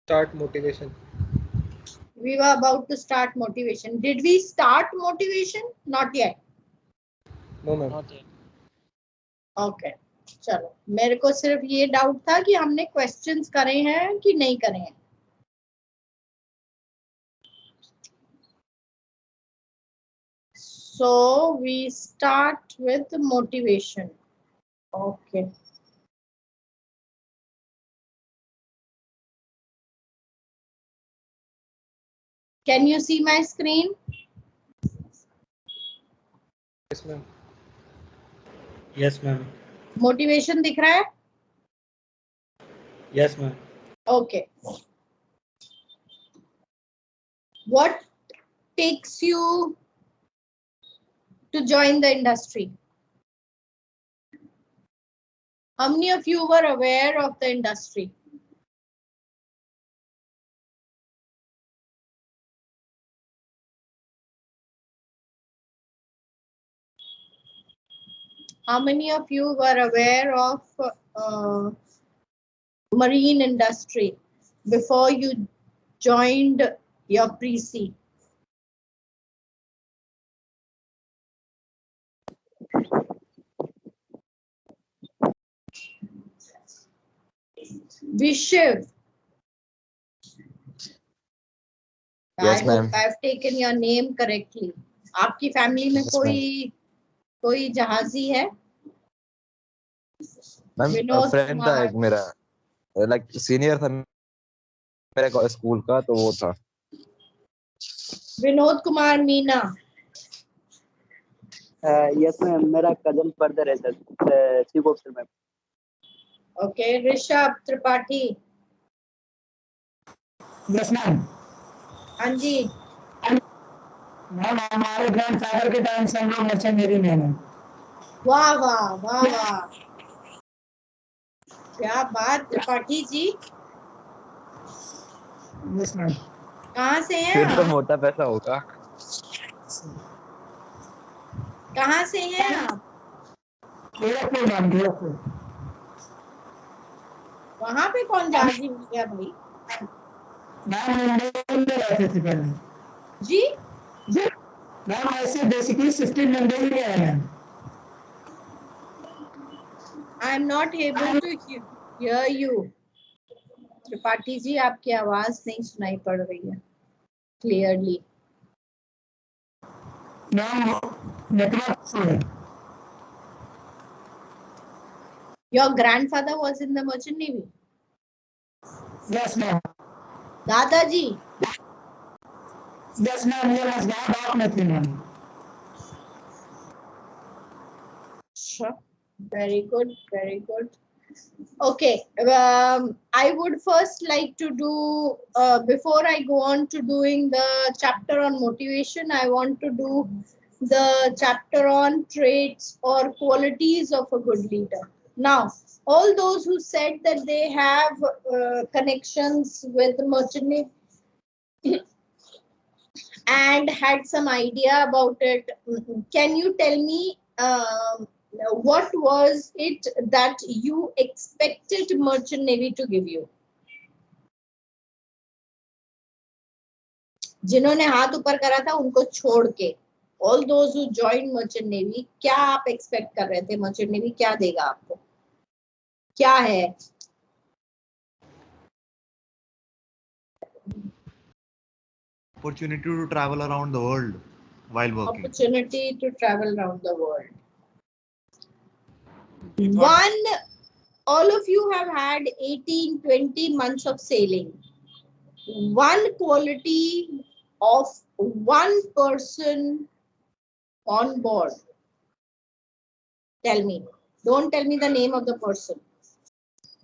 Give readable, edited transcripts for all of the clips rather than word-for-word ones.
Start motivation. We were about to start motivation. Did we start motivation? Not yet. No ma'am. Not yet. Okay. चलो, मेरे को सिर्फ ये doubt था कि हमने क्वेश्चंस करे हैं कि नहीं करे हैं. So we start with motivation. Okay. Can you see my screen? Yes ma'am. Yes, ma'am. Motivation दिख रहा है? Yes, ma'am. Okay. What takes you to join the industry? How many of you were aware of the industry? How many of you were aware of marine industry before you joined your pre-C? Vishiv. Yes, I ma'am. hope I've taken your name correctly. आपकी family में Yes, कोई जहाजी है? Ma'am Vinod friend था एक मेरा, like senior था मेरे school का, तो वो था. विनोद कुमार मीना. यस मैम, मेरा कजन ब्रदर है sir, chief officer ma'am. Okay. Rishabh Tripathi. Yes ma'am. हाँ जी. मैम हमारे ग्रैंडफादर के टाइम से हम लोग मर्चेंट नेवी में हैं. वाह वाह वाह वाह, क्या बात त्रिपाठी जी. Yes ma'am. कहाँ से हैं फिर तो आप? मोटा पैसा होगा. कहाँ से हैं आप? गोरखपुर मैम, गोरखपुर. वहाँ पे कौन जहाजी मिल गया भाई? मैम मुंबई में रहते थे पहले. जी. मैम ऐसे बेसिकली 15 मुंबई में है ma'am. I am not able to hear you. Tripathi ji, आपकी आवाज नहीं सुनाई पड़ रही है क्लियरली. मैम नेटवर्क से. Your grandfather was in the merchant navy? Yes ma'am. दादाजी? यस मैम, ये लद्दाख में थे ma'am. Very good, very good. Okay, I would first like to do, before I go on to doing the chapter on motivation, I want to do the chapter on traits or qualities of a good leader. Now, all those who said that they have connections with the merchant navy and had some idea about it, can you tell me what was it that you expected merchant navy to give you? जिन्होंने हाथ ऊपर करा था उनको छोड़ के, all those who joined merchant navy, क्या आप एक्सपेक्ट कर रहे थे merchant navy क्या देगा आपको? क्या है? Opportunity to travel around the world while working. Opportunity to travel around the world. One, all of you have had 18-20 months of sailing. One quality of one person on board. Tell me. Don't tell me the name of the person.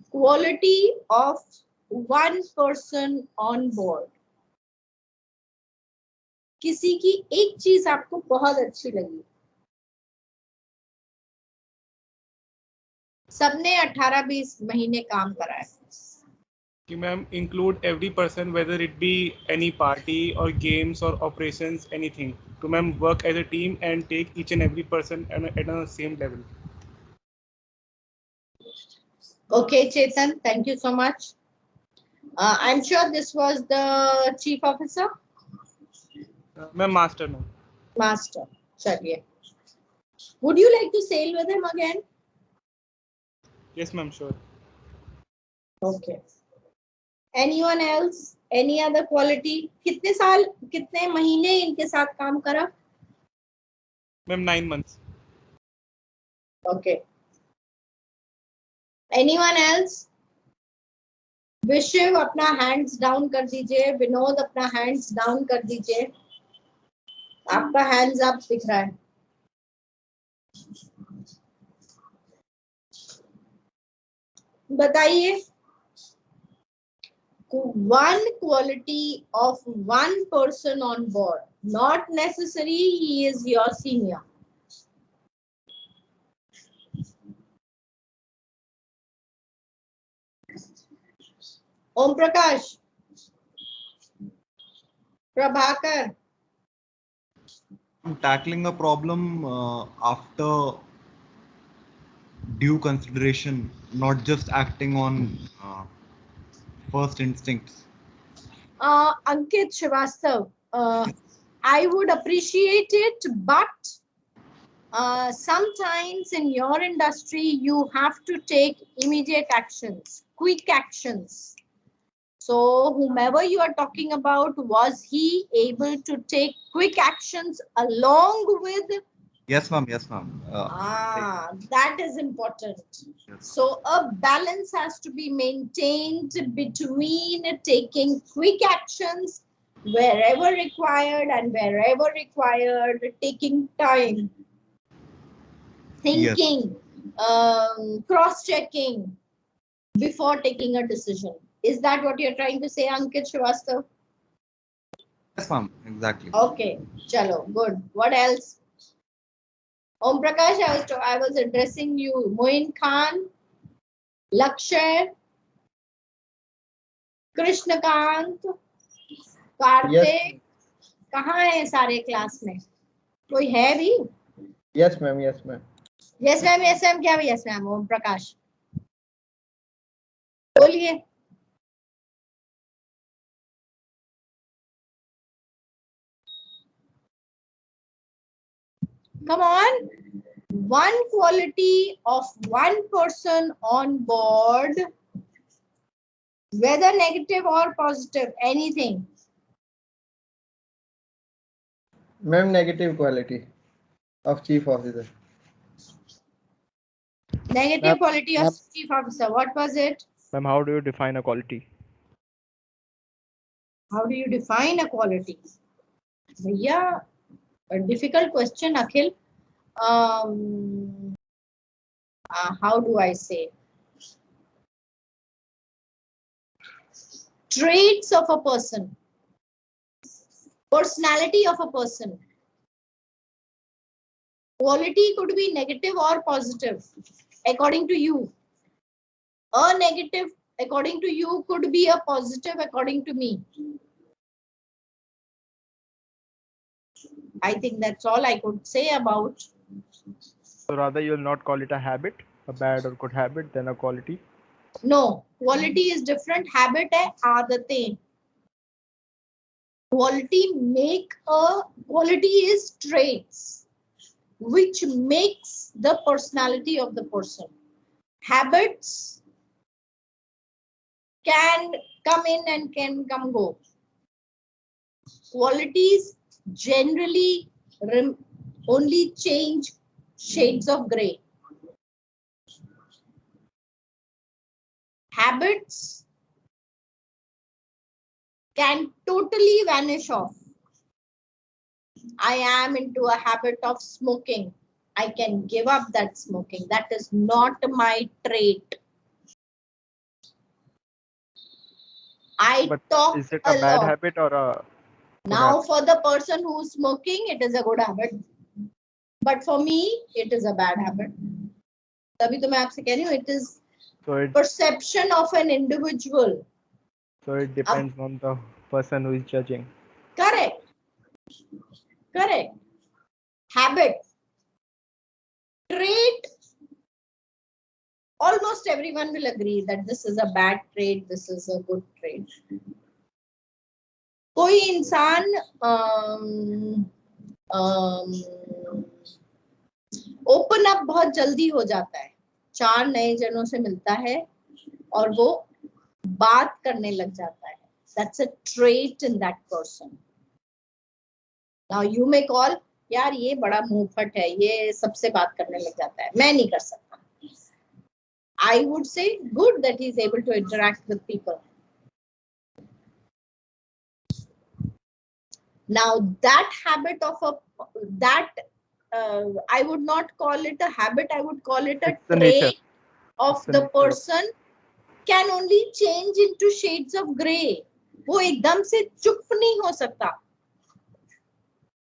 Quality of one person on board. किसी की एक चीज आपको बहुत अच्छी लगी. सबने 18-20 महीने काम करा है. कि ma'am include every person, whether it be any party or games or operations, anything, to ma'am work as a team and take each and every person at a same level. Okay, Chetan, thank you so much. I'm sure this was the chief officer. Ma'am, master, ma'am. Master. Chaliye. Would you like to sail with him again? Yes, ma'am, sure. Okay. Anyone else? Any other quality? कितने साल, कितने महीने इनके साथ काम करा? Ma'am, 9 months. Okay. Anyone else? विशिव अपना hands down कर दीजिए. विनोद अपना hands down कर दीजिए. आपका hands up दिख रहा है. बताइए. One quality of one person on board. Not necessary he is your senior. Om Prakash. Prabhakar. Tackling a problem after due consideration, not just acting on first instincts. Ankit Srivastav. I would appreciate it, but sometimes in your industry you have to take immediate actions, quick actions. So whomever you are talking about, was he able to take quick actions along with? Yes, ma'am. Yes, ma'am. That is important. Yes. So a balance has to be maintained between taking quick actions wherever required and wherever required, taking time, thinking, cross-checking before taking a decision. Is that what you're trying to say, Ankit Srivastav? Yes, ma'am. Exactly. Okay, chalo, good. What else? Om Prakash, I was addressing you. Moin Khan, Lakshay, Krishnakant, Karthik. कहाँ है सारे class में? कोई है भी? Yes, ma'am. Yes, ma'am. Yes, ma'am. Yes, ma'am. क्या भी yes, ma'am? Om Prakash. बोलिए. Come on. One quality of one person on board, whether negative or positive, anything. Ma'am, negative quality of chief officer. Negative quality of chief officer. What was it? Ma'am, how do you define a quality? How do you define a quality? Yeah, a difficult question, Akhil. How do I say? Traits of a person, personality of a person. Quality could be negative or positive, according to you. A negative, according to you, could be a positive, according to me. I think that's all I could say about. So rather you will not call it a habit, a bad or good habit, than a quality. No, quality is different. Habit hai aadatein. Quality is traits which makes the personality of the person. Habits can come in and can come go. Qualities generally only change shades of gray. Habits can totally vanish off. I am into a habit of smoking. I can give up that smoking. That is not my trait. But talk is it a bad lot. habit or a good Now habit? for the person who's smoking, it is a good habit. But for me, it is a bad habit. तभी तो मैं आपसे कह रही हूँ, it is perception of an individual. So it depends on the person who is judging. Correct. Correct. Habit. Trait almost everyone will agree that this is a bad trait, this is a good trait. कोई इंसान open up बहुत जल्दी हो जाता है, 4 नए जनों से मिलता है और वो बात करने लग जाता है. That's a trait in that person. Now you may call, यार ये बड़ा मुंहफट है, ये सबसे बात करने लग जाता है, मैं नहीं कर सकता. I would say good that he is able to interact with people. Now that habit of I would not call it a habit, I would call it a It's the nature. trait of It's the the nature. person can only change into shades of grey. वो एकदम से चुप नहीं हो सकता.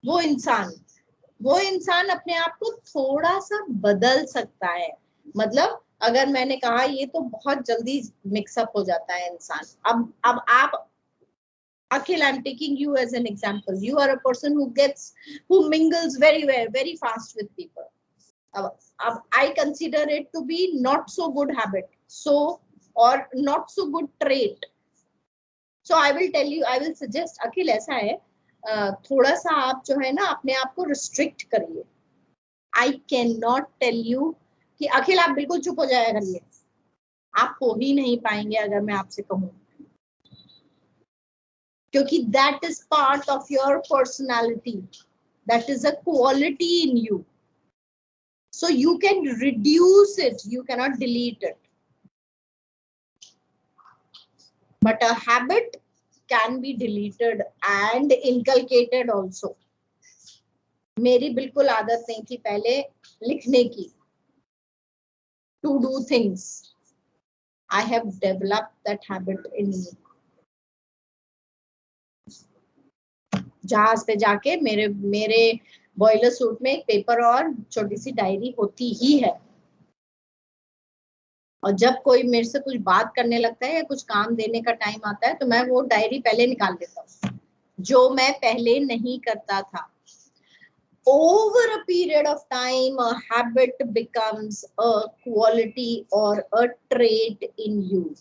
वो इंसान अपने आप को थोड़ा सा बदल सकता है. मतलब अगर मैंने कहा ये तो बहुत जल्दी मिक्सअप हो जाता है इंसान. अब आप Akhil, I'm taking you as an example. You are a person who mingles very fast with people. I consider it to be not so good habit, or not so good trait. So I will suggest, Akhil, ऐसा है, थोड़ा सा आप जो है ना अपने आप को रिस्ट्रिक्ट करिए. I cannot tell you कि अखिल आप बिल्कुल चुप हो जाया करिए, आप हो ही नहीं पाएंगे अगर मैं आपसे कहूँ, क्योंकि that is part of your personality, that is a quality in you, so you can reduce it, you cannot delete it, but a habit can be deleted and inculcated also. मेरी बिल्कुल आदत नहीं थी पहले लिखने की, to do things. I have developed that habit in me. जहाज पे जाके मेरे बॉयलर सूट में एक पेपर और छोटी सी डायरी होती ही है, और जब कोई मेरे से कुछ बात करने लगता है या कुछ काम देने का टाइम आता है तो मैं वो डायरी पहले निकाल देता हूँ, जो मैं पहले नहीं करता था. Over a period of time, a habit becomes a quality or a trait in you.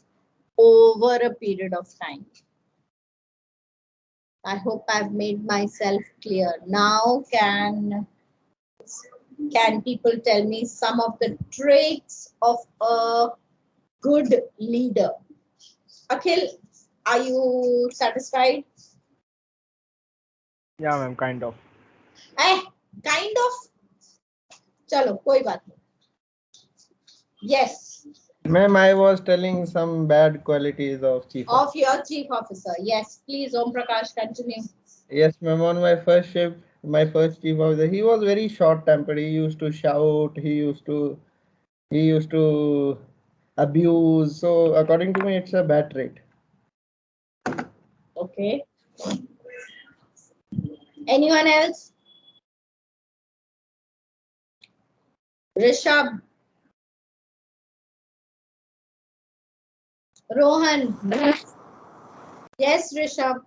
Over a period of time. I hope I've made myself clear. Now, can people tell me some of the traits of a good leader? Akhil, are you satisfied? Yeah, ma'am, kind of. Kind of. चलो कोई बात नहीं. Yes. Ma'am, I was telling some bad qualities of chief. Of your chief officer. Yes, please, Om Prakash, continue. Yes, ma'am. On my first shift, my first chief officer, he was very short-tempered. He used to shout. He used to abuse. So according to me, it's a bad trait. Okay. Anyone else? Rishabh. Rohan. Yes, Rishabh.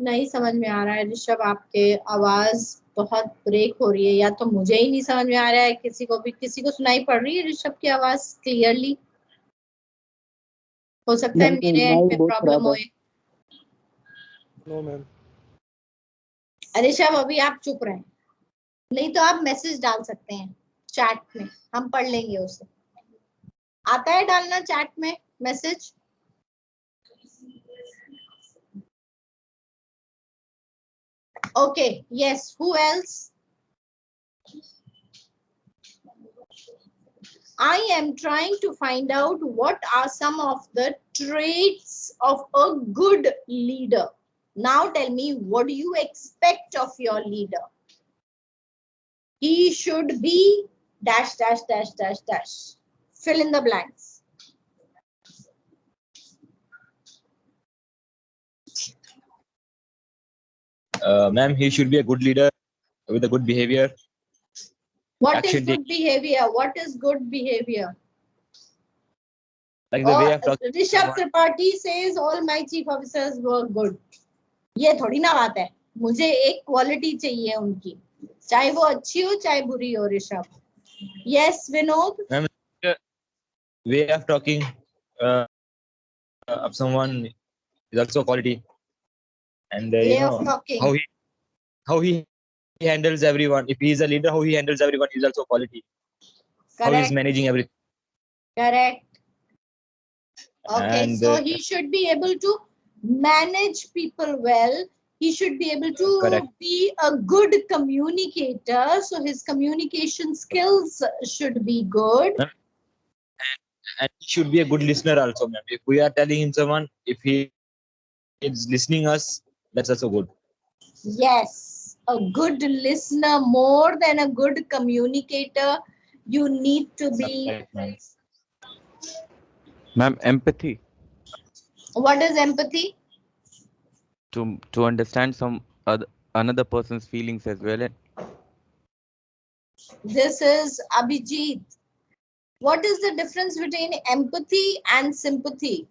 नहीं समझ में आ रहा है ऋषभ, आपके आवाज बहुत break हो रही है, या तो मुझे ही नहीं समझ में आ रहा है, किसी को सुनाई पड़ रही है ऋषभ की आवाज क्लियरली? हो सकता है मेरे एंड पे प्रॉब्लम हो. No, ma'am. ऋषभ अभी आप चुप रहे, नहीं तो आप मैसेज डाल सकते हैं चैट में, हम पढ़ लेंगे उसे. आता है डालना चैट में message? Okay, yes, who else? I am trying to find out what are some of the traits of a good leader. Now tell me, what do you expect of your leader? He should be dash, dash, dash, dash, dash. Fill in the blanks. Ma'am, he should be a good leader with a good behavior. What is good behavior? What is good behavior? Like the way of talking. Rishabh Tripathi says all my chief officers were good. ये थोड़ी ना बात है. मुझे एक quality चाहिए उनकी, चाहे वो अच्छी हो चाहे बुरी हो. Rishabh. Yes, Vinod. Ma'am, way of talking of someone is also quality, and you Way know of talking. how he handles everyone. If he is a leader, how he handles everyone is also quality. How he is Correct. managing everything. Correct. Okay, And so he should be able to manage people well. He should be able to correct. be a good communicator. So his communication skills should be good. And he should be a good listener also, ma'am. If we are telling him someone, if he is listening us, that's also good. Yes, a good listener more than a good communicator. You need to be. Correct, ma'am. Ma'am, empathy, What is empathy? to understand another person's feelings as well. This is Abhijit. What is the difference between empathy and sympathy?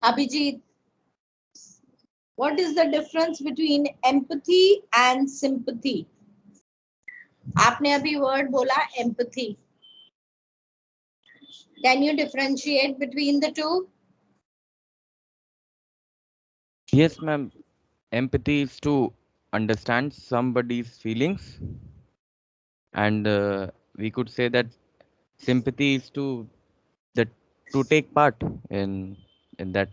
Abhijit, what is the difference between empathy and sympathy? आपने अभी word बोला empathy. Can you differentiate between the two? Yes, ma'am. Empathy is to understand somebody's feelings, and we could say that sympathy is to take part in that.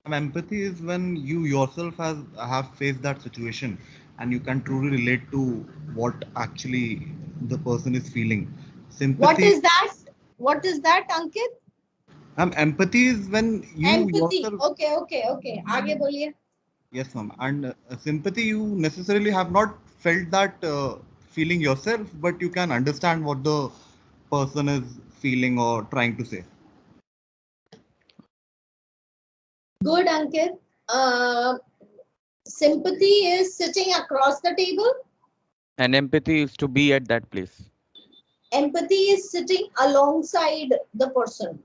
Empathy is when you yourself have faced that situation and you can truly relate to what actually the person is feeling. Sympathy. What is that? What is that, Ankit? Empathy is when you Empathy. yourself. Okay. आगे बोलिए. Yes, ma'am. And sympathy, you necessarily have not felt that feeling yourself, but you can understand what the person is feeling or trying to say. Good, Ankit. Sympathy is sitting across the table. And empathy is to be at that place. Empathy is sitting alongside the person.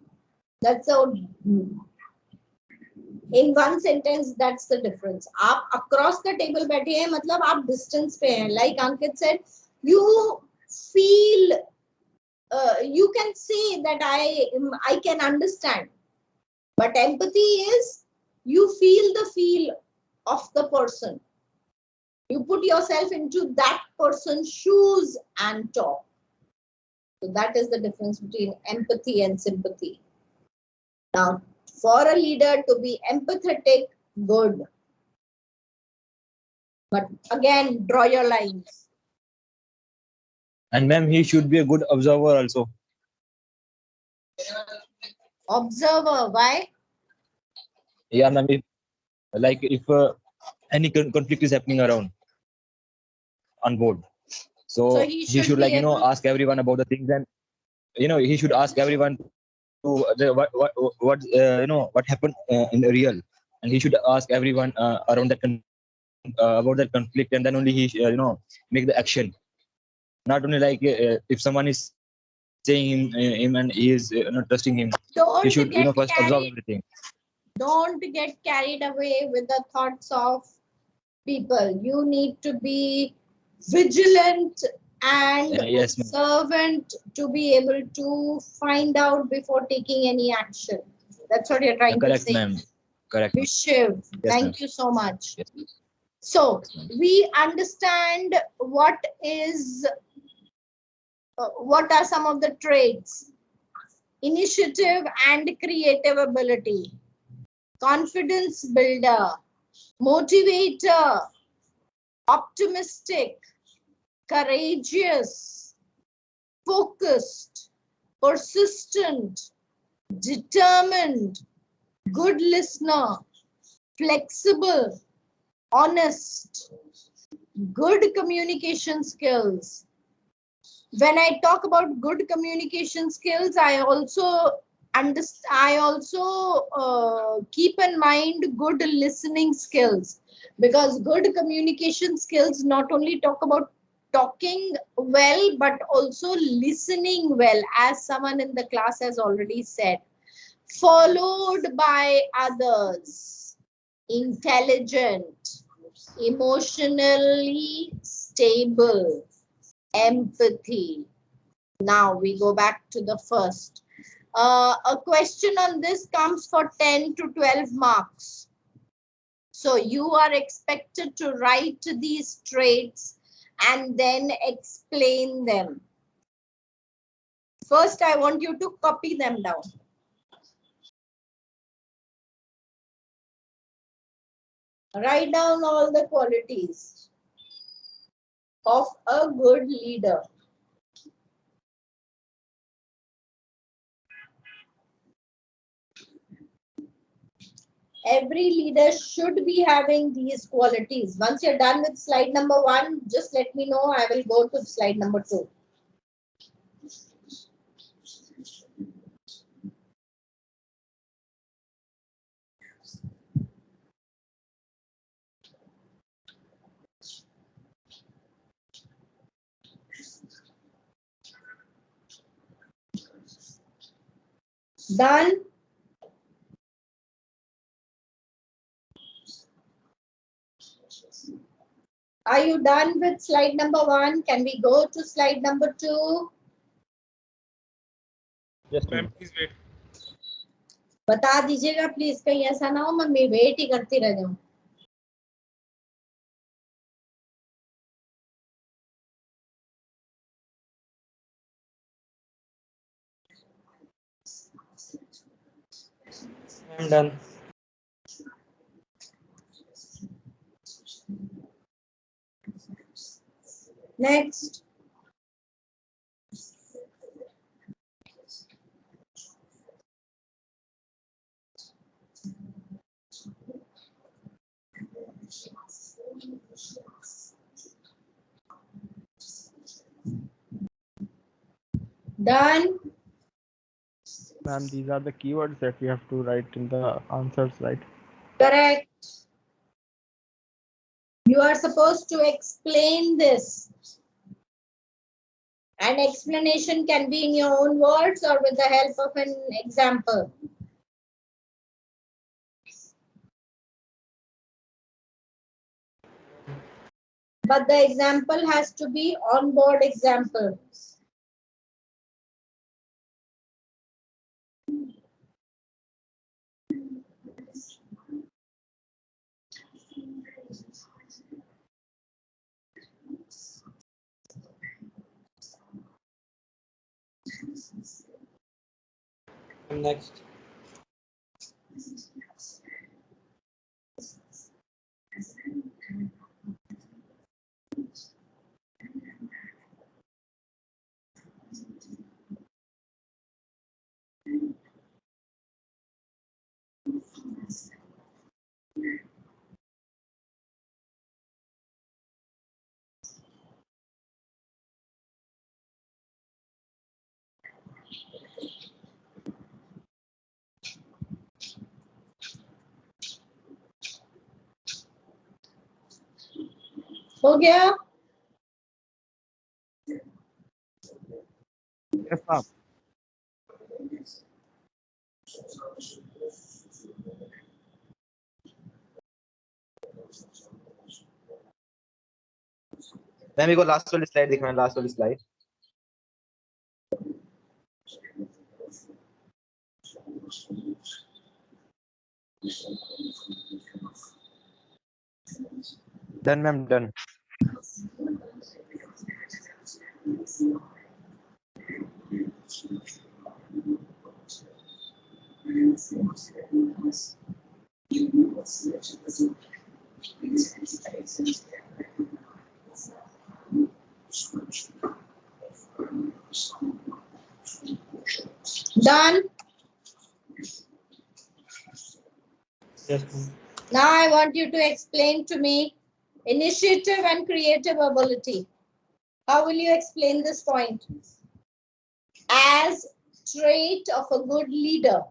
That's a, in one sentence, that's the difference. आप across the table बैठे हैं, मतलब आप distance पे हैं. Like Ankit said, you feel, you can say that I can understand. But empathy is you feel the feel of the person. You put yourself into that person's shoes and talk. So that is the difference between empathy and sympathy. Now, for a leader to be empathetic, good. But again, draw your lines. And ma'am, he should be a good observer also. Observer, why? Yeah, ma'am. If any conflict is happening around on board, so he he should be able- ask everyone about the things, and he should ask everyone to what happened in the real, and he should ask everyone around that about that conflict, and then only he make the action. Not only if someone is saying him and he is not trusting him, Don't he should get first observe carried- everything. Don't get carried away with the thoughts of people. You need to be vigilant and Yes, ma'am. observant to be able to find out before taking any action. That's what you're trying to Correct, say. ma'am. Correct. Vishiv, Yes, thank ma'am. you so much. Yes. So Yes, ma'am. we understand what are some of the traits: initiative and creative ability, confidence builder, motivator, optimistic, courageous, focused, persistent, determined, good listener, flexible, honest, good communication skills. When I talk about good communication skills, I also keep in mind good listening skills, because good communication skills not only talk about talking well, but also listening well, as someone in the class has already said. followed by others, intelligent, emotionally stable, empathy. Now we go back to the first. A question on this comes for 10 to 12 marks. So you are expected to write these traits and then explain them. First, I want you to copy them down. Write down all the qualities of a good leader. Every leader should be having these qualities. Once you're done with slide number 1, just let me know. I will go to slide number 2. Done? Are you done with slide number 1? Can we go to slide number 2? Yes, Ma'am, please wait. बता दीजिएगा please, कहीं ऐसा ना हो मैं wait ही करती रह जाऊं. I'm done. Next. Done? Ma'am, these are the keywords that we have to write in the answers, right? Correct. You are supposed to explain this. And explanation can be in your own words or with the help of an example. But the example has to be on-board example. Next. हो गया? Yes, ma'am. Then we go last वाली slide दिखाना, last वाली slide. Done, ma'am, done. Done? Yes, ma'am. Now I want you to explain to me initiative and creative ability. How will you explain this point? As trait of a good leader.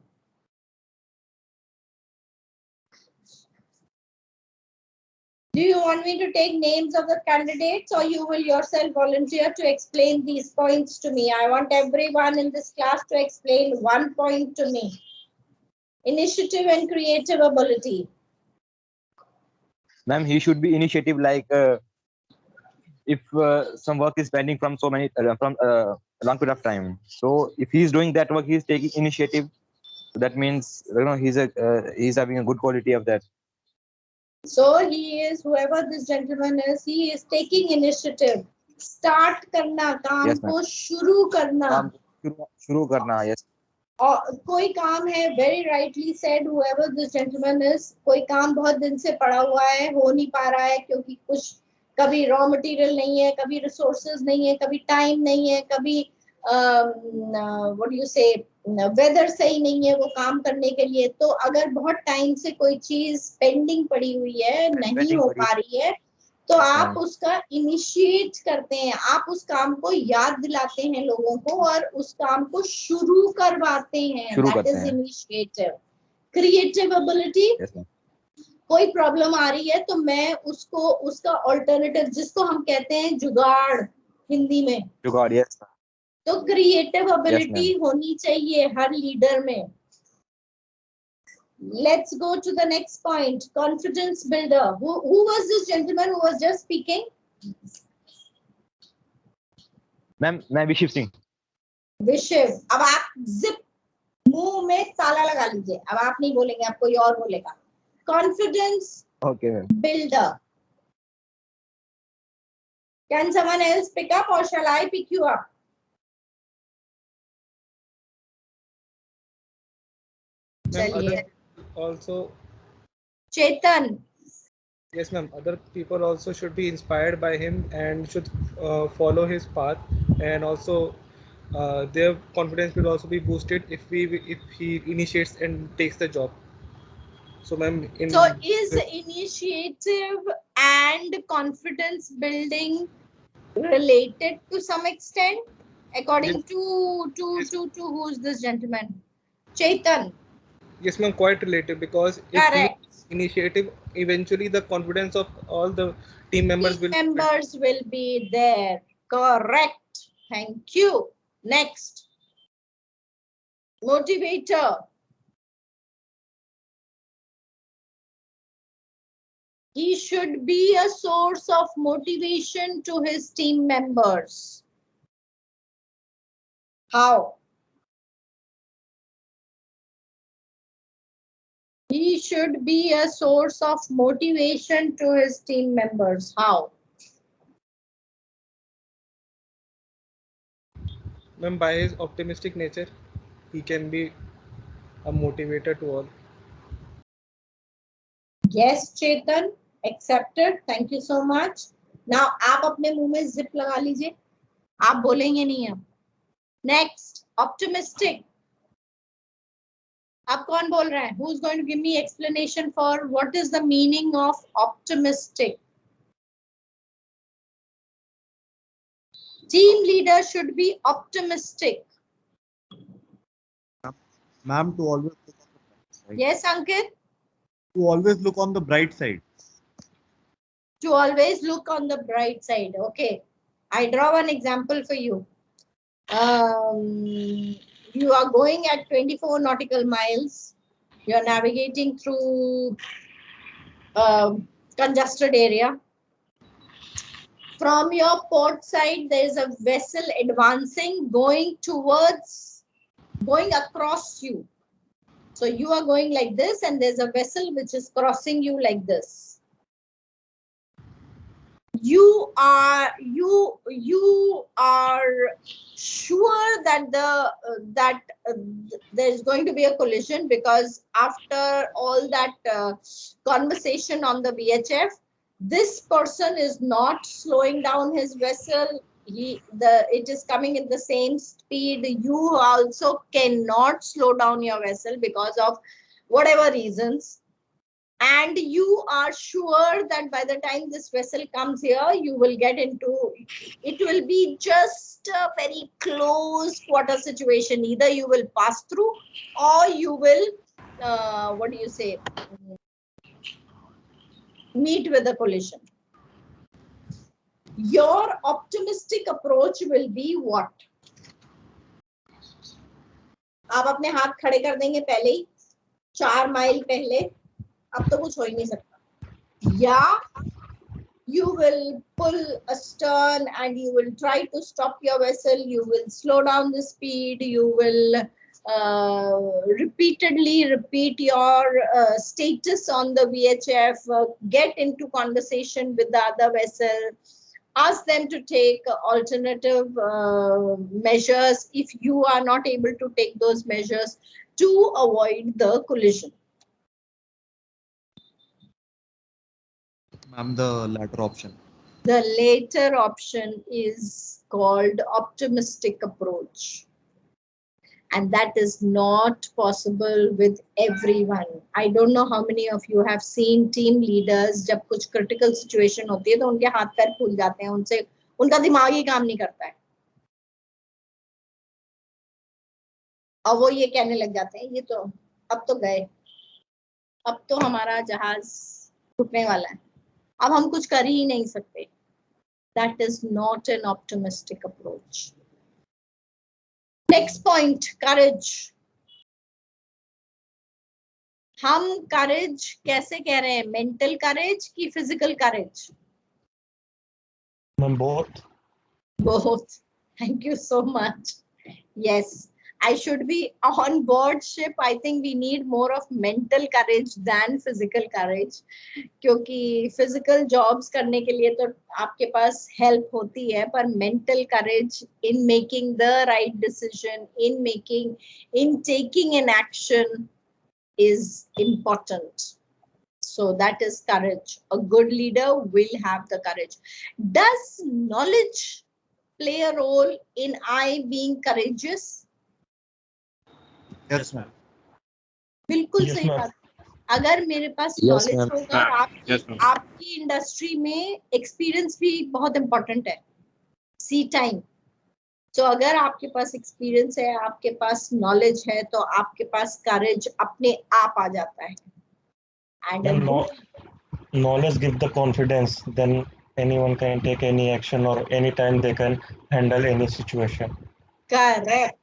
Do you want me to take names of the candidates or you will yourself volunteer to explain these points to me? I want everyone in this class to explain one point to me. Initiative and creative ability. Ma'am, he should be initiative, like if some work is pending from so many from a long period of time. So if he's doing that work, he's taking initiative. That means he's having a good quality of that. So he is, whoever this gentleman is, he is taking initiative. Start करना, काम Yes, ma'am. को शुरू करना. काम शुरू करना, yes. और कोई काम है, very rightly said, whoever this gentleman is, कोई काम बहुत दिन से पड़ा हुआ है, हो नहीं पा रहा है क्योंकि कुछ कभी रॉ मटेरियल नहीं है, कभी रिसोर्सेज नहीं है, कभी टाइम नहीं है, कभी व्हाट यू से वेदर सही नहीं है वो काम करने के लिए. तो अगर बहुत टाइम से कोई चीज पेंडिंग पड़ी हुई है, नहीं हो पा रही है, तो आप उसका इनिशिएट करते हैं, आप उस काम को याद दिलाते हैं लोगों को और उस काम को शुरू करवाते हैं. That is initiative. Creative ability. कोई प्रॉब्लम आ रही है तो मैं उसको उसका ऑल्टरनेटिव, जिसको हम कहते हैं जुगाड़ हिंदी में, जुगाड़, यस. तो क्रिएटिव एबिलिटी होनी चाहिए हर लीडर में. Let's go to the next point. Confidence builder. Who was this gentleman who was just speaking? Ma'am, Vishiv Singh. Vishiv. अब आप जिप मुंह में ताला लगा लीजिए. अब आप नहीं बोलेंगे, आप कोई और बोलेगा. Confidence builder. Can someone else pick up or shall I pick you up? चलिए. Also, Chetan. Yes, ma'am. Other people also should be inspired by him and should follow his path, and also their confidence will also be boosted if he initiates and takes the job. So, ma'am. So, is initiative and confidence building related to some extent, according to who's this gentleman? Chetan. Yes, ma'am, quite related, because if initiative, eventually the confidence of all the team members will be there. Correct. Thank you. Next. Motivator. He should be a source of motivation to his team members. How? He should be a source of motivation to his team members. How? Ma'am, by his optimistic nature, he can be a motivator to all. Yes, Chetan, accepted. Thank you so much. Now, आप अपने मुंह में zip लगा लीजिए. आप बोलेंगे नहीं अब. Next, optimistic. आप कौन बोल रहे हैं? Who's going to give me explanation for what is the meaning of optimistic? Team leader should be optimistic. Ma'am, to always look on the bright side. Yes, Ankit? To always look on the bright side. To always look on the bright side. Okay. I draw one example for you. You are going at 24 nautical miles. You are navigating through congested area. From your port side, there is a vessel advancing, going across you. So you are going like this, and there's a vessel which is crossing you like this. You are sure that there's going to be a collision, because after all that conversation on the VHF, this person is not slowing down his vessel. It is coming at the same speed. You also cannot slow down your vessel because of whatever reasons. And you are sure that by the time this vessel comes here, you will get into, it will be just a very close quarter situation. Either you will pass through or you will, meet with a collision. Your optimistic approach will be what? आप अपने हाथ खड़े कर देंगे पहले ही. 4 mile पहले, अब तो कुछ हो ही नहीं सकता. या you will pull a stern and you will try to stop your vessel, you will slow down the speed, you will repeatedly repeat your status on the VHF, get into conversation with the other vessel, ask them to take alternative measures if you are not able to take those measures to avoid the collision. Ma'am, the latter option. The later option is called optimistic approach. And that is not possible with everyone. I don't know how many of you have seen team leaders, जब कुछ critical situation होती है तो उनके हाथ पैर फूल जाते हैं, उनसे उनका दिमाग ही काम नहीं करता है. और वो ये कहने लग जाते हैं, ये तो अब तो गए, अब तो हमारा जहाज टूटने वाला है, अब हम कुछ कर ही नहीं सकते. That is not an optimistic approach. Next point, courage. हम courage कैसे कह रहे हैं? Mental courage कि physical courage? Both. Both. Thank you so much. Yes. I should be on board ship. I think we need more of mental courage than physical courage. क्योंकि physical jobs करने के लिए तो आपके पास help होती है, पर mental courage in making the right decision, in taking an action is important. So that is courage. A good leader will have the courage. Does knowledge play a role in I being courageous? Yes, ma'am. बिल्कुल Yes, सही ma'am. बात. अगर मेरे पास Yes, knowledge ma'am. होगा और आपकी industry में experience भी बहुत इंपॉर्टेंट है. सी टाइम. तो अगर आपके पास एक्सपीरियंस है, आपके पास नॉलेज है, तो आपके पास करेज अपने आप आ जाता है. And Knowledge give the confidence, then anyone can take any action or anytime they can handle any situation. Correct.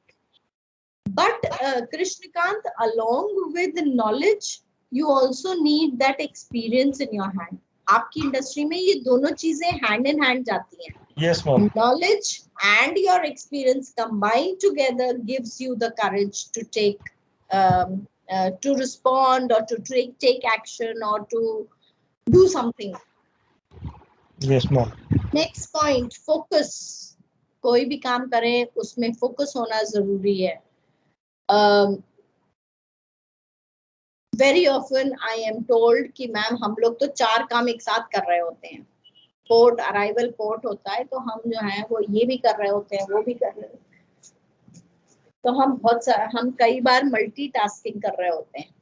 But Krishnakant, along with the knowledge, you also need that experience in your hand. आपकी industry में ये दोनों चीजें hand in hand जाती हैं. Yes, ma'am. Knowledge and your experience combined together gives you the courage to take, to respond or to take action or to do something. Yes, ma'am. Next point, focus. कोई भी काम करें उसमें focus होना जरूरी है. Very often I am told कि ma'am हम लोग तो 4 काम एक साथ कर रहे होते हैं. पोर्ट अराइवल पोर्ट होता है तो हम जो है वो ये भी कर रहे होते हैं, वो भी कर रहे होते हैं, तो हम कई बार मल्टीटास्किंग कर रहे होते हैं.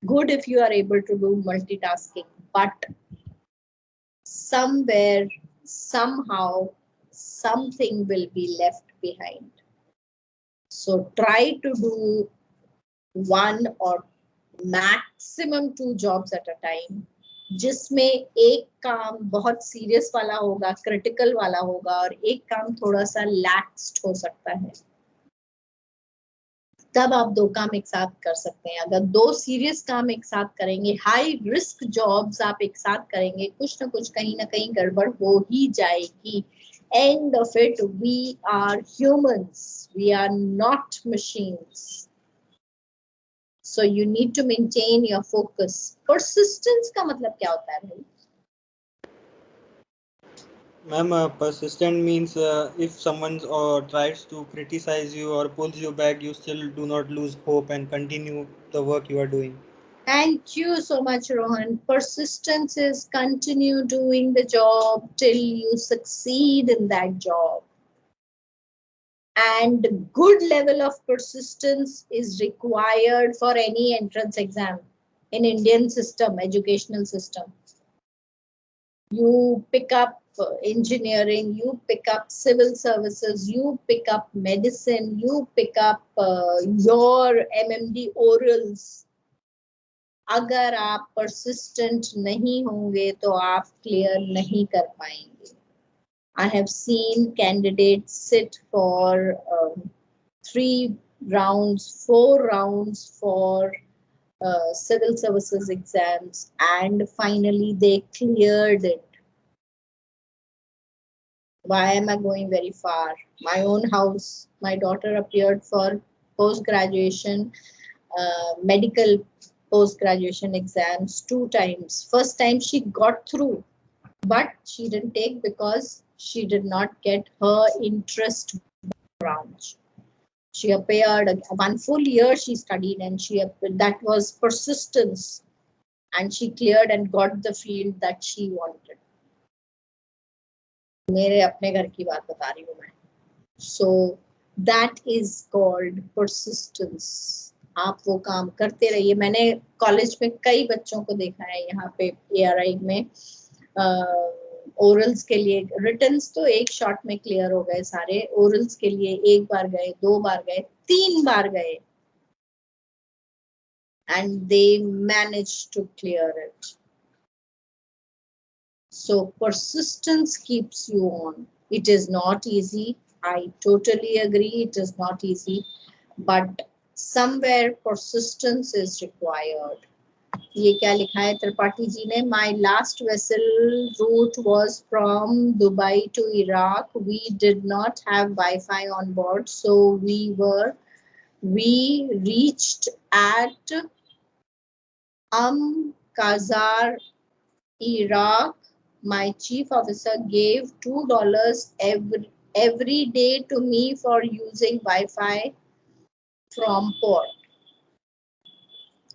Good if you are able to do multitasking, but somewhere, somehow, something will be left behind. So try to do 1 or maximum 2 jobs at a time, जिसमें एक काम बहुत सीरियस वाला होगा, क्रिटिकल वाला होगा, और एक काम थोड़ा सा लैक्स्ड हो सकता है. तब आप 2 काम एक साथ कर सकते हैं. अगर 2 सीरियस काम एक साथ करेंगे, हाई रिस्क जॉब्स आप एक साथ करेंगे, कुछ ना कुछ कहीं ना कहीं गड़बड़ हो ही जाएगी. End of it, we are humans, we are not machines. So you need to maintain your focus. Persistence का मतलब क्या होता है भाई? Ma'am, persistent means if someone tries to criticize you or pulls you back, you still do not lose hope and continue the work you are doing. Thank you so much, Rohan. Persistence is continue doing the job till you succeed in that job. And good level of persistence is required for any entrance exam in Indian system, educational system. You pick up engineering, you pick up civil services, you pick up medicine, you pick up your MMD orals. अगर आप persistent नहीं होंगे तो आप clear नहीं कर पाएंगे. I have seen candidates sit for 3 rounds, 4 rounds for civil services exams, and finally they cleared it. Why am I going very far? My own house. My daughter appeared for post-graduation, medical post-graduation exams 2 times. First time she got through, but she didn't take because she did not get her interest branch. She appeared 1 full year she studied, and that was persistence, and she cleared and got the field that she wanted. मेरे अपने घर की बात बता रही हूँ मैं. So that is called persistence. आप वो काम करते रहिए. मैंने कॉलेज में कई बच्चों को देखा है यहाँ पे ARI में, ओरल्स के लिए. रिटन्स तो एक शॉट में क्लियर हो गए सारे. ओरल्स के लिए 1 बार गए, 2 बार गए, 3 बार गए, and they managed to clear it. So persistence keeps you on. It is not easy. I totally agree. It is not easy, but somewhere persistence is required. ये क्या लिखा है त्रिपाठी जी ने? My last vessel route was from Dubai to Iraq. We did not have Wi-Fi on board, so we reached at Qazar, Iraq. My chief officer gave $2 every day to me for using Wi-Fi from port.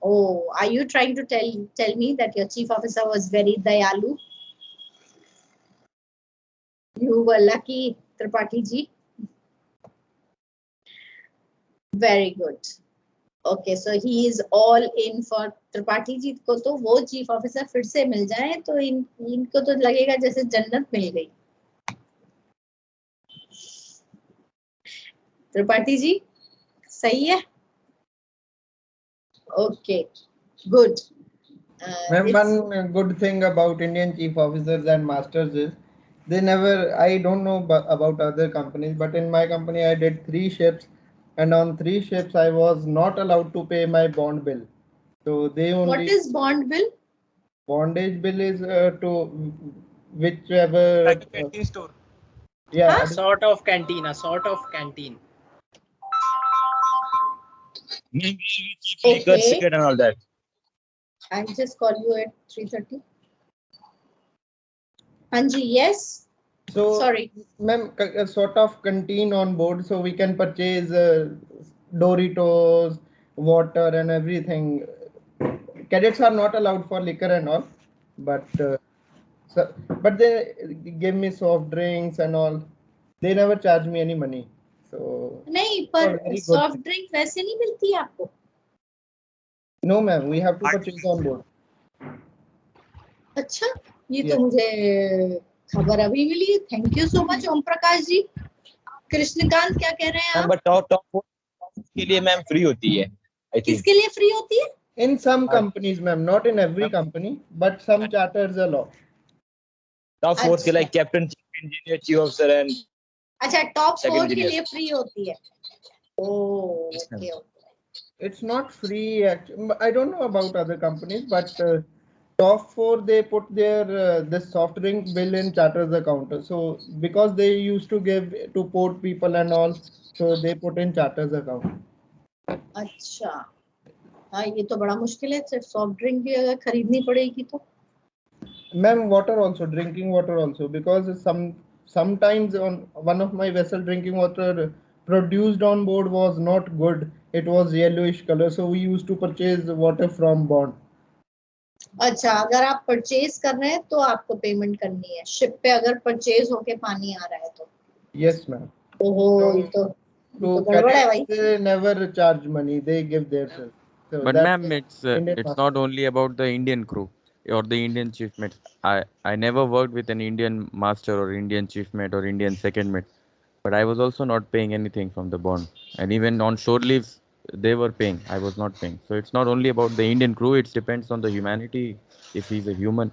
Oh, are you trying to tell me that your chief officer was very dayalu? You were lucky, Tripathi ji. Very good. Okay, so he is all in for Tripathi ji को तो वो chief officer फिर से मिल जाए तो इनको तो लगेगा जैसे जन्नत मिल गई. त्रिपाठी जी सही है? Okay, good. One good thing about Indian chief officers and masters is they never, I don't know about other companies, but in my company I did 3 ships, and on 3 ships I was not allowed to pay my bond bill. So they only. What is bond bill? Bondage bill is to whichever. Like a canteen store. Yeah. A sort of canteen. Liquor, cigarette and all that. I'll just call you at 3:30. Anji, yes. So, sorry, ma'am, a sort of canteen on board, so we can purchase Doritos, water, and everything. Cadets are not allowed for liquor and all, but they give me soft drinks and all. They never charge me any money. So नहीं, पर soft drink वैसे नहीं मिलती है आपको? No, ma'am. We have to purchase on board. अच्छा, ये तो मुझे खबर अभी मिली. Thank you so much, Om Prakash ji. Krishnakant क्या कह रहे हैं आप? But top के लिए मैम फ्री होती है. किसके लिए फ्री होती है? In some companies, ma'am, not in every company, but some charters allow. Top 4 के like captain, chief engineer, chief officer and. अच्छा, top 4 के लिए फ्री होती है. Oh, okay. It's not free. Actually, I don't know about other companies, but top 4 they put their this soft drink bill in charters account. So because they used to give to port people and all, so they put in charters account. अच्छा, हाँ ये तो बड़ा मुश्किल है. सिर्फ soft drink भी अगर खरीदनी पड़ेगी तो. Ma'am, water also, drinking water also, because sometimes on one of my vessel drinking water produced on board was not good. It was yellowish color, so we used to purchase water from bond. अच्छा, अगर आप purchase कर रहे हैं तो आपको payment करनी है. शिप पे अगर परचेज होके पानी आ रहा है तो. Yes, ma'am. ओहो, ये तो गड़बड़ है भाई. They never charge money; they give their self. So but ma'am, it's not only about the Indian crew or the Indian chief mate. I never worked with an Indian master or Indian chief mate or Indian second mate, but I was also not paying anything from the bond, and even on shore leaves they were paying. I was not paying. So it's not only about the Indian crew. It depends on the humanity. If he's a human.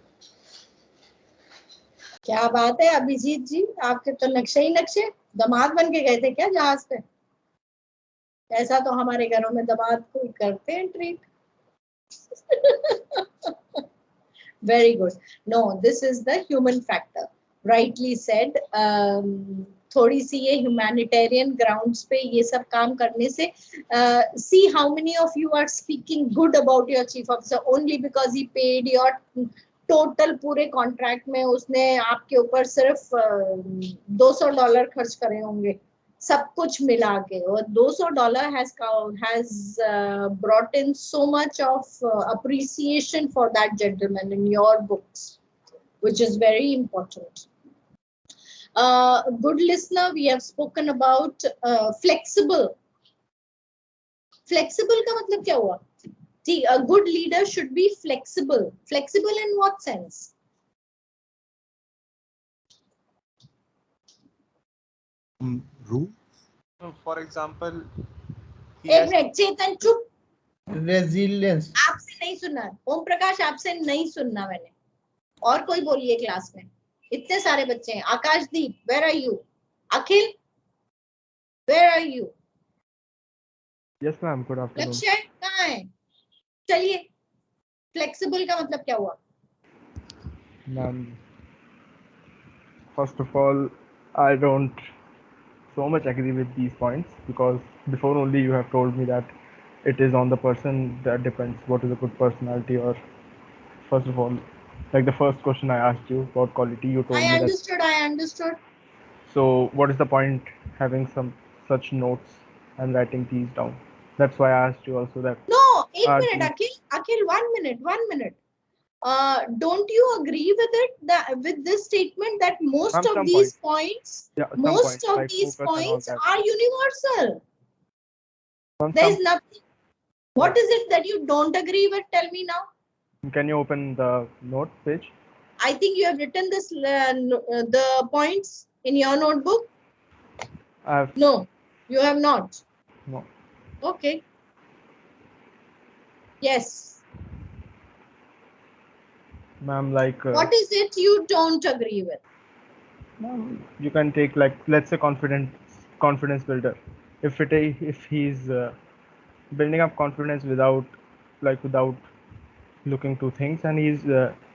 क्या बात है अभिजीत जी, आपके तो नक्शे ही नक्शे. दामाद बन के गए थे क्या जहाज पे? ऐसा तो हमारे घरों में दामाद को करते हैं treat. Very good. No, this is the human factor. Rightly said. थोड़ी सी ये humanitarian grounds पे ये सब काम करने से see how many of you are speaking good about your chief officer only because he paid your total पूरे contract में उसने आपके ऊपर सिर्फ $200 खर्च करे होंगे सब कुछ मिला के और $200 has brought in so much of appreciation for that gentleman in your books, which is very important. Good listener, we have spoken about flexible. Flexible का मतलब क्या हुआ? A good leader should be flexible. Flexible in what sense? Rules. So, for example, एक minute चेतन चुप. Resilience. आपसे नहीं सुनना. ओम प्रकाश आपसे नहीं सुनना मैंने. और कोई बोलिए क्लास में. इतने सारे बच्चे हैं. आकाशदीप, where are you? Akhil, where are you? Yes, ma'am. Good afternoon. लक्ष्य कहाँ है? चलिए. Flexible का मतलब क्या हुआ? Ma'am, first of all, I don't so much agree with these points because before only you have told me that it is on the person that depends what is a good personality. Or first of all, like the first question I asked you about quality, you told me I understood. So what is the point having some such notes and writing these down? That's why I asked you also that. No, एक minute, Akhil, 1 minute. Don't you agree with it with this statement that most of these points are universal? There is nothing. What is it that you don't agree with? Tell me now. Can you open the note page? I think you have written this the points in your notebook. No, you have not. No. Okay. Yes. Ma'am, like what is it you don't agree with? Ma'am, you can take like let's say confidence builder. If he's building up confidence without looking to things, and he's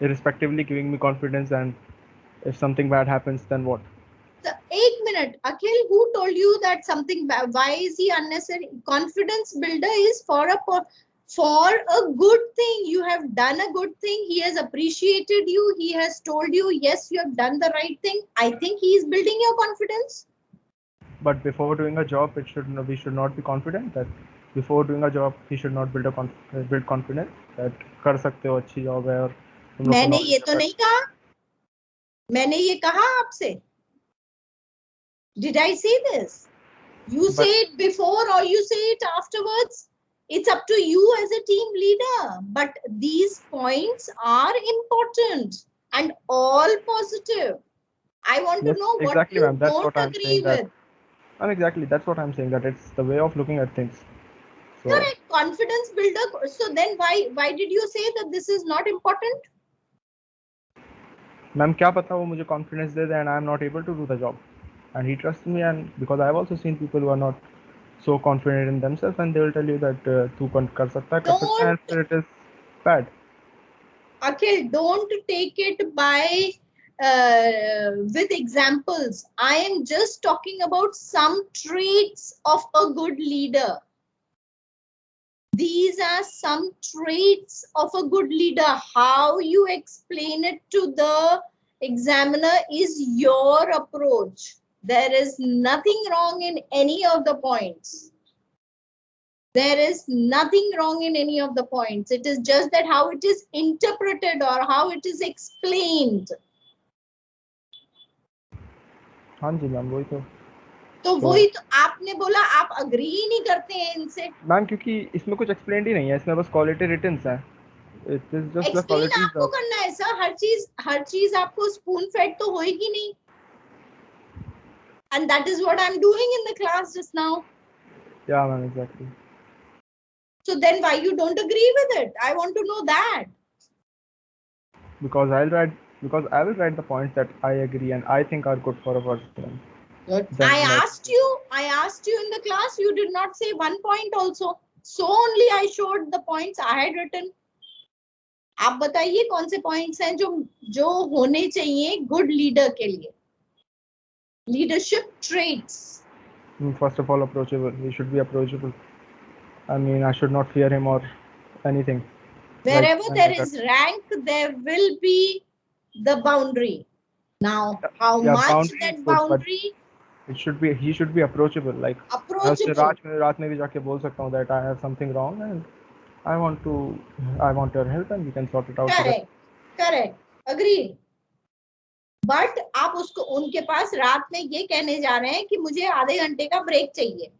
irrespectively giving me confidence, and if something bad happens, then what? So, 1 minute, Akhil, who told you that something bad? Why is he unnecessary? Confidence builder is for a good thing. You have done a good thing. He has appreciated you. He has told you, yes, you have done the right thing. I think he is building your confidence. But before doing a job, we should not be confident that before doing a job, he should not build confidence that कर सकते हो अच्छी job है और मैंने ये तो नहीं कहा. मैंने ये कहा आपसे. Did I say this? You say it before or you say it afterwards. It's up to you as a team leader. But these points are important and all positive. I want to know what you don't agree with. Exactly, that's what I'm saying. That it's the way of looking at things. So, correct. Confidence builder. So then why did you say that this is not important? Ma'am, क्या पता वो मुझे confidence they they and I'm not able to do the job. And he trusts me, and because I've also seen people who are not so confident in themselves, and they will tell you that तू कर सकता है and it is bad. Akhil, don't take it by with examples. I am just talking about some traits of a good leader. These are some traits of a good leader. How you explain it to the examiner is your approach. There is nothing wrong in any of the points. There is nothing wrong in any of the points. It is just that how it is interpreted or how it is explained. हाँ जी ma'am वही तो वही तो आपने बोला आप agree ही नहीं करते हैं इनसे. मैम क्योंकि इसमें कुछ एक्सप्लेन ही नहीं है, इसमें बस क्वालिटी रिटन्स है. It is just the quality. आपको करना है सर. हर चीज आपको स्पून फेड तो होएगी नहीं. And that is what I'm doing in the class just now. Yeah, ma'am, exactly. So then why you don't agree with it? I want to know that. Because I will write the points that I agree and I think are good for a person. Good. I asked you in the class, you did not say one point also. So only I showed the points I had written. आप बताइए कौन से points हैं जो होने चाहिए good leader के लिए. Leadership traits. First of all, approachable. He should be approachable. I mean, I should not fear him or anything. Wherever Like, there is rank, there will be the boundary. Now, how yeah, much boundary is that good, but boundary? he should be approachable. Like, मैं उससे Approachable. रात में भी जाके बोल सकता हूँ that I have something wrong and I want your help and we can sort it out together. Correct. Agreed. But आप उसको उनके पास रात में ये कहने जा रहे हैं कि मुझे आधे घंटे का ब्रेक चाहिए.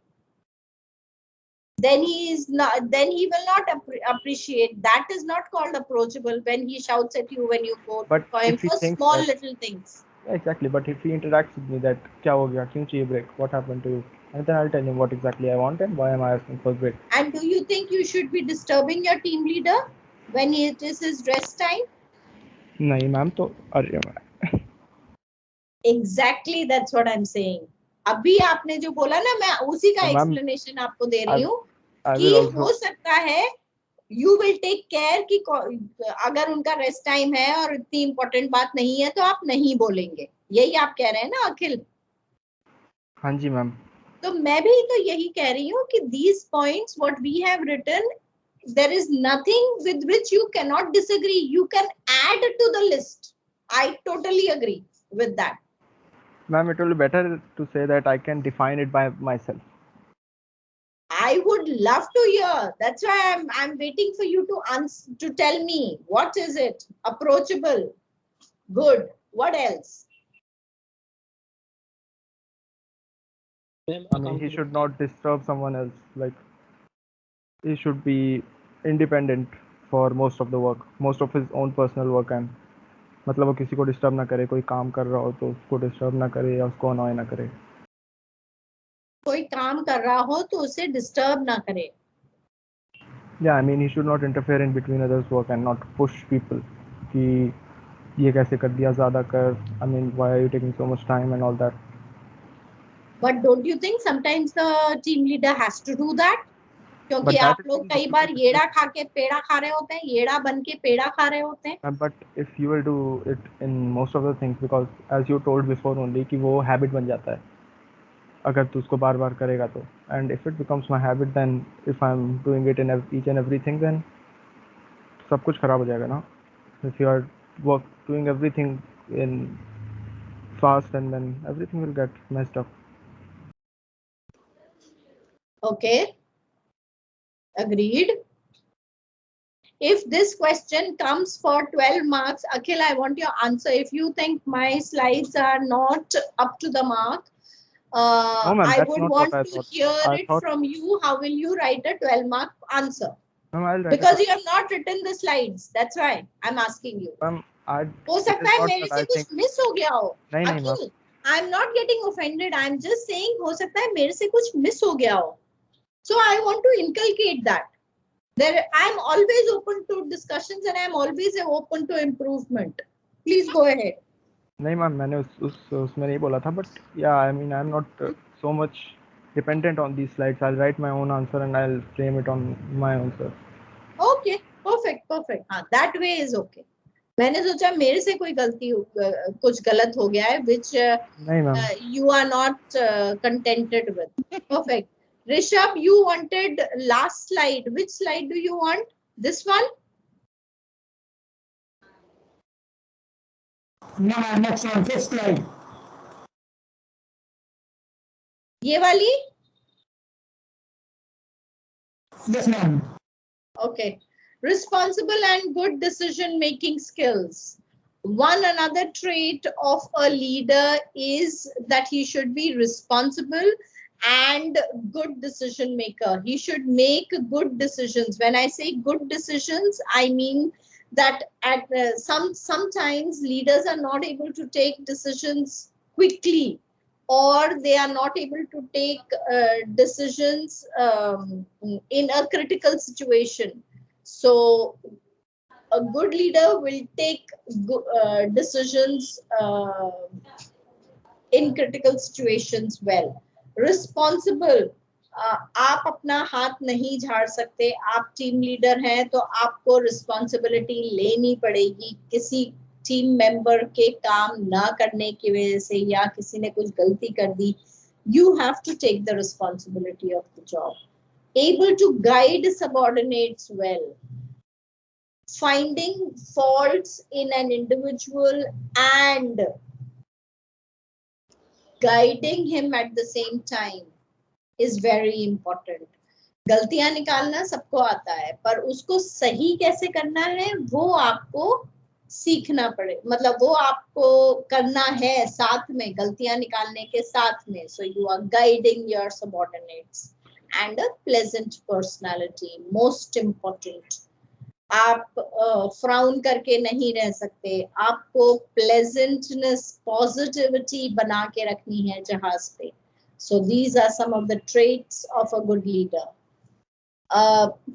Then he will not appreciate. That is not called approachable when he shouts at you when you go But for him if he for thinks small that, little things. yeah, exactly. But if he interacts with me that क्या हो गया, क्यों चाहिए break, what happened to you, and then I'll tell him what exactly I want and why am I asking for break. And do you think you should be disturbing your team leader when it is his rest time? नहीं ma'am, तो अरे Exactly, that's what I'm saying. अभी आपने जो बोला ना, मैं उसी का explanation आपको दे रही हूँ कि हो सकता है you will take care कि अगर उनका रेस्ट टाइम है और इतनी इम्पोर्टेंट बात नहीं है तो आप नहीं बोलेंगे. यही आप कह रहे हैं ना अखिल? हाँ जी मैम. तो मैं भी तो यही कह रही हूँ कि these points what we have written, there is nothing with which you cannot disagree. You can add to the list. I totally agree with that. Ma'am, it will be better to say that I can define it by myself. I would love to hear. That's why I'm waiting for you to tell me what is it. Approachable, good. What else? I mean, he should not disturb someone else. Like, he should be independent for most of the work, most of his own personal work, and मतलब वो किसी को disturb ना करे. कोई काम कर रहा हो तो उसको डिस्टर्ब ना करे या उसको अनॉय ना करे. कोई काम कर रहा हो तो उसे डिस्टर्ब ना करे. Yeah, I mean, he should not interfere in between others' work and not push people. कि ये कैसे कर दिया, ज़्यादा कर. I mean, why are you taking so much time and all that? But don't you think sometimes the team leader has to do that? क्योंकि आप लोग कई बार येड़ा खा के पेड़ा खा रहे होते हैं, येड़ा बन के पेड़ा खा रहे होते हैं. But if you will do it in most of the things, because as you told before only कि वो habit बन जाता है अगर तू उसको बार बार करेगा तो. And if it becomes my habit, then if I'm doing it in each and everything, then सब कुछ खराब हो जाएगा ना. If you are doing everything in fast, and then everything will get messed up. Okay. Agreed. If this question comes for 12 marks, Akhil, I want your answer. If you think my slides are not up to the mark, No, ma'am, I would want to thought. hear I it thought, from you. How will you write a 12-mark answer? Ma'am, I'll write Because it. you have not written the slides. That's why I'm asking you. Ma'am, हो सकता है मेरे से कुछ miss हो गया हो. नहीं नहीं ma'am. Akhil, I'm not getting offended. I'm just saying हो सकता है मेरे से कुछ मिस हो गया हो. So I want to inculcate that. I'm always open to discussions and I'm always open to improvement. Please go ahead. नहीं मैम, मैंने उसमें नहीं बोला था, but yeah, I mean, I'm not so much dependent on these slides. I'll write my own answer and I'll frame it on my own self. Okay, perfect. हाँ, that way is okay. मैंने सोचा मेरे से कोई गलती कुछ गलत हो गया है, which you are not contented with. Perfect. Rishabh, you wanted last slide. Which slide do you want? This one? No, next one, fifth slide. ये वाली? Yes, ma'am. Okay. Responsible and good decision-making skills. One another trait of a leader is that he should be responsible and good decision maker. He should make good decisions. When I say good decisions, I mean that at sometimes leaders are not able to take decisions quickly, or they are not able to take decisions in a critical situation. So a good leader will take decisions in critical situations well. Responsible. आप अपना हाथ नहीं झाड़ सकते, आप team leader हैं तो आपको रिस्पॉन्सिबिलिटी लेनी पड़ेगी किसी टीम मेंबर के काम ना करने की वजह से, या किसी ने कुछ गलती कर दी. You have to take the responsibility of the job. Able to guide subordinates well. Finding faults in an individual and guiding him at the same time is very important. गलतियां निकालना सबको आता है, पर उसको सही कैसे करना है वो आपको सीखना पड़े, मतलब वो आपको करना है साथ में, गलतियां निकालने के साथ में. So you are guiding your subordinates and a pleasant personality, most important. आप फ्राउन करके नहीं रह सकते, आपको प्लेजेंटनेस, पॉजिटिविटी बना के रखनी है जहाज पे. So these are some of the traits of a good leader.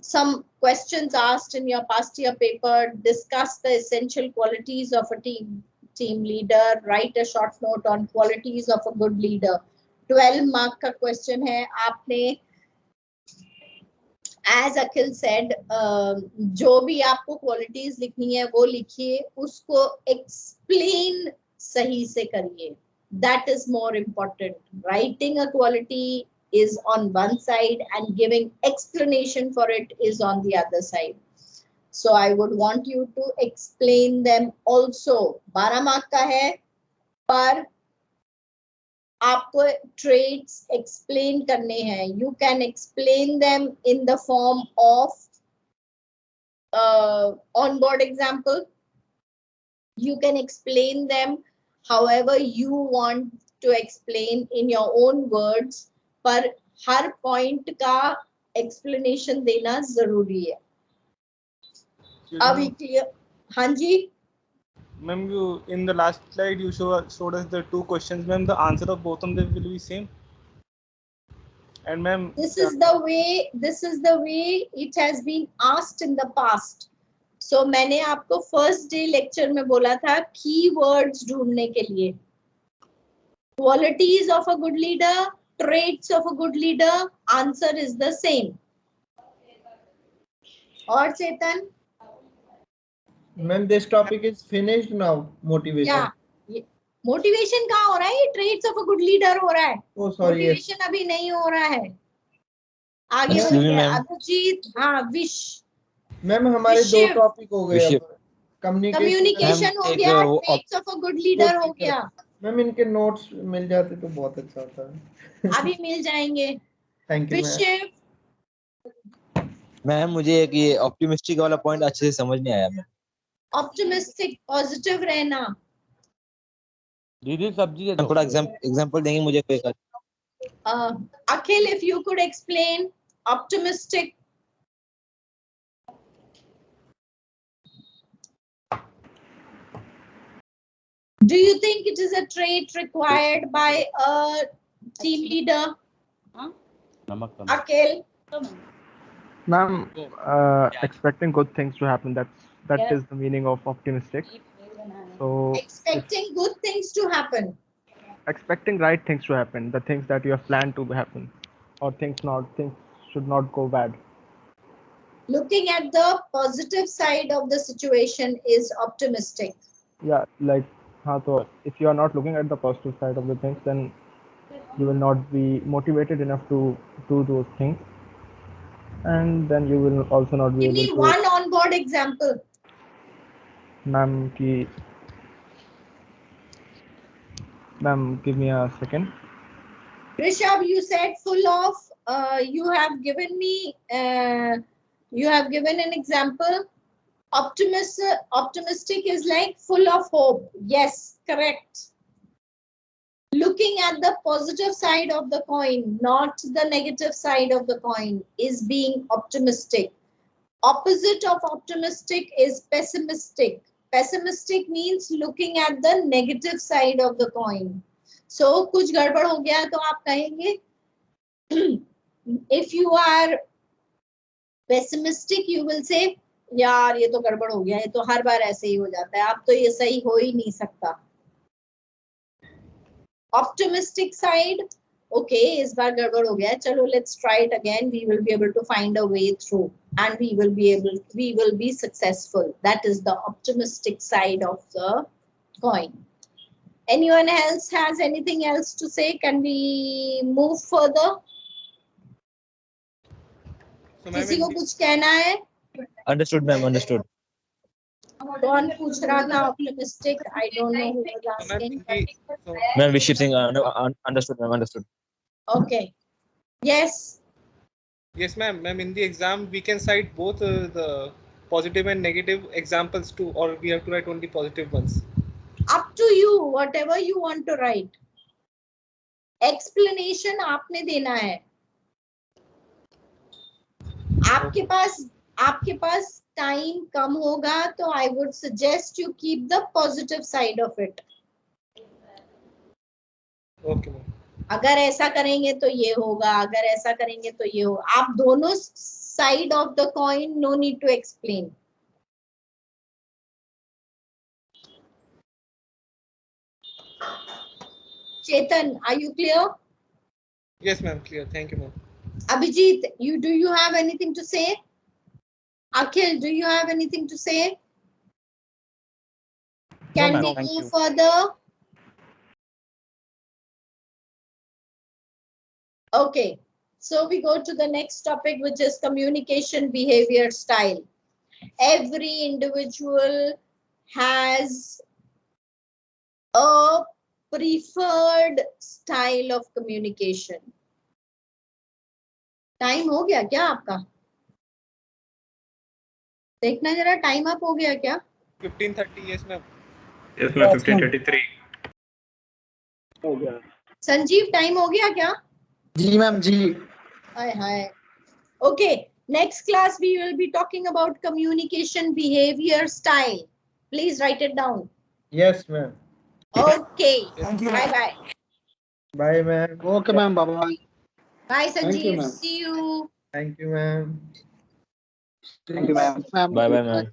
Some questions asked in your past year paper. Discuss the essential qualities of a team leader. Write a short note on qualities of a good leader. 12 mark का question है. आपने as Akhil said, जो भी आपको qualities लिखनी है वो लिखिए, उसको explain सही से करिए. That is more important. Writing a quality is on one side and giving explanation for it is on the other side. So I would want you to explain them also. 12 mark का है, पर आपको traits explain करने हैं. You can explain them in the form of on-board example. You can explain them however you want to explain in your own words, पर हर point का explanation देना जरूरी है. अभी clear? हाँ जी. Ma'am, you in the last slide you showed us the two questions, ma'am. The answer of both of them will be same. And ma'am, this is the way it has been asked in the past. So मैंने आपको first day lecture में बोला था keywords ढूंढने के लिए. Qualities of a good leader, traits of a good leader, answer is the same. और चेतन? Ma'am, this topic is finished now. Motivation. Yeah. Motivation कहाँ हो रहा है? Traits of a good leader हो रहा है. Oh sorry. Motivation अभी नहीं हो रहा है. आगे Excuse me, बढ़िए. ma'am. अभिजीत, हाँ, विश. मैम हमारे दो विशिव. टॉपिक हो गए. विशिव. कम्युनिकेशन हो एक गया, वो traits of a good leader हो गया. मैम इनके नोट्स मिल जाते तो बहुत अच्छा होता. अभी मिल जाएंगे. Thank you ma'am. विशिव. मैम मुझे एक ये ऑप्टिमिस्टिक वाला पॉइंट अच्छे से समझ नहीं आया मैम. ऑप्टिमिस्टिक, पॉजिटिव रहना. दीदी सब्जी दे दो. थोड़ा एग्जांपल देंगे मुझे कोई का? Akhil, if you could explain optimistic. Do you think it is a trait required by a team leader? Akhil? Ma'am, expecting good things to happen. That is the meaning of optimistic. So Expecting good things to happen. expecting right things to happen, the things that you have planned to happen, or things should not go bad. Looking at the positive side of the situation is optimistic. Yeah, like so if you are not looking at the positive side of the things, then you will not be motivated enough to do those things, and then you will also not be Give me able to. one on-board example. Ma'am, give me a second. Rishabh, you said full of. You have given me. You have given an example. Optimistic is like full of hope. Yes, correct. Looking at the positive side of the coin, not the negative side of the coin, is being optimistic. Opposite of optimistic is pessimistic. Pessimistic means looking at the negative side of the coin. So, कुछ गड़बड़ हो गया तो आप कहेंगे, if you are pessimistic, you will say, यार ये तो गड़बड़ हो गया, ये तो हर बार ऐसे ही हो जाता है, अब तो ये सही हो ही नहीं सकता. Optimistic side, okay, इस बार गड़बड़ हो गया, चलो let's try it again. We will be able to find a way through, and we will be successful. That is the optimistic side of the coin. Anyone else has anything else to say? Can we move further? So, किसी को कुछ कहना है? Understood, ma'am. Understood. कौन पूछ रहा था optimistic? I don't know who was asking. Ma'am, Viship Singh. No, understood, ma'am. Understood. Okay. Yes. Yes, ma'am. Ma'am, in the exam, we can cite both the positive and negative examples too, or we have to write only positive ones. Up to you, whatever you want to write. Explanation आपने देना है. आपके पास time कम होगा तो I would suggest you keep the positive side of it. Okay, ma'am. अगर ऐसा करेंगे तो ये होगा, अगर ऐसा करेंगे तो ये होगा. आप दोनों side of the coin, no need to explain. Chetan, are you clear? Yes, ma'am. Clear. Thank you, ma'am. Abhijit, do you have anything to say? Akhil, do you have anything to say? Can ma'am, we thank move you. further? Okay, so we go to the next topic, which is communication behavior style. Every individual has a preferred style of communication. Time हो गया क्या आपका? देखना जरा, time up हो गया क्या? 15:30. Yes, ma'am. Yes, ma'am. 15:33. हो गया. संजीव, टाइम हो गया क्या? जी ma'am ji. Hi. Okay, next class we will be talking about communication behavior style. Please write it down. Yes ma'am. Okay. Thank you. Bye. Bye ma'am. Okay, ma'am. Bye bye. Bye, Thank you, Sanjeev. ma'am. See you. Thank you ma'am. Thank you, ma'am. Bye, bye, ma'am.